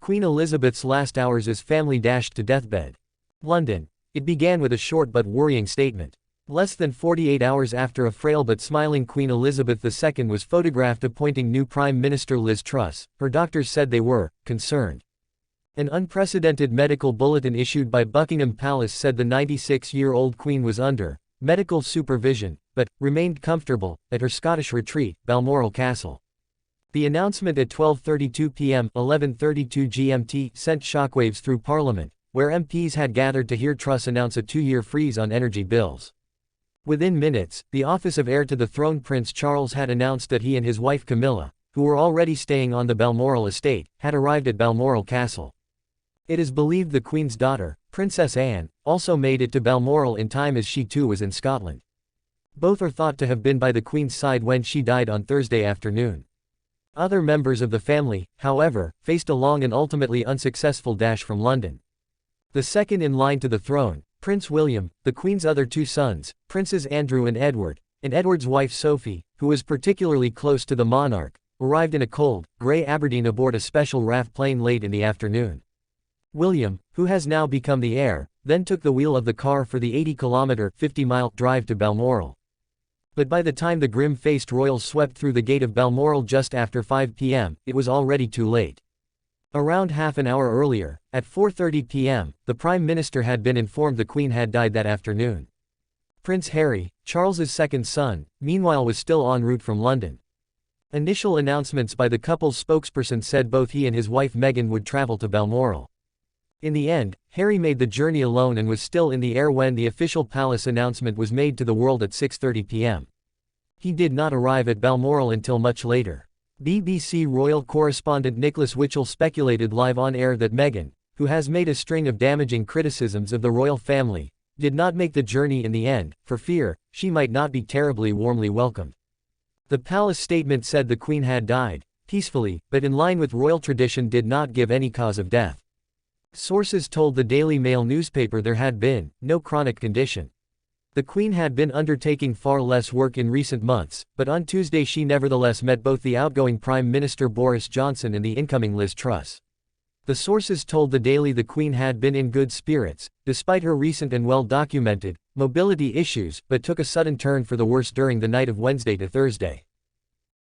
Queen Elizabeth's last hours as family dashed to deathbed. London. It began with a short but worrying statement. Less than 48 hours after a frail but smiling Queen Elizabeth II was photographed appointing new Prime Minister Liz Truss, her doctors said they were concerned. An unprecedented medical bulletin issued by Buckingham Palace said the 96-year-old Queen was under medical supervision, but remained comfortable at her Scottish retreat, Balmoral Castle. The announcement at 12:32 p.m. (11:32 GMT) sent shockwaves through Parliament, where MPs had gathered to hear Truss announce a 2-year freeze on energy bills. Within minutes, the office of heir to the throne Prince Charles had announced that he and his wife Camilla, who were already staying on the Balmoral estate, had arrived at Balmoral Castle. It is believed the Queen's daughter, Princess Anne, also made it to Balmoral in time as she too was in Scotland. Both are thought to have been by the Queen's side when she died on Thursday afternoon. Other members of the family, however, faced a long and ultimately unsuccessful dash from London. The second in line to the throne, Prince William, the Queen's other two sons, Princes Andrew and Edward's wife Sophie, who was particularly close to the monarch, arrived in a cold, grey Aberdeen aboard a special RAF plane late in the afternoon. William, who has now become the heir, then took the wheel of the car for the 80-kilometre (50-mile) drive to Balmoral. But by the time the grim-faced royals swept through the gate of Balmoral just after 5 p.m., it was already too late. Around half an hour earlier, at 4:30 p.m., the Prime Minister had been informed the Queen had died that afternoon. Prince Harry, Charles's second son, meanwhile was still en route from London. Initial announcements by the couple's spokesperson said both he and his wife Meghan would travel to Balmoral. In the end, Harry made the journey alone and was still in the air when the official palace announcement was made to the world at 6:30 p.m. He did not arrive at Balmoral until much later. BBC royal correspondent Nicholas Witchell speculated live on air that Meghan, who has made a string of damaging criticisms of the royal family, did not make the journey in the end, for fear she might not be terribly warmly welcomed. The palace statement said the Queen had died peacefully, but in line with royal tradition did not give any cause of death. Sources told the Daily Mail newspaper there had been no chronic condition. The Queen had been undertaking far less work in recent months, but on Tuesday she nevertheless met both the outgoing Prime Minister Boris Johnson and the incoming Liz Truss. The sources told the Daily the Queen had been in good spirits, despite her recent and well-documented mobility issues, but took a sudden turn for the worse during the night of Wednesday to Thursday.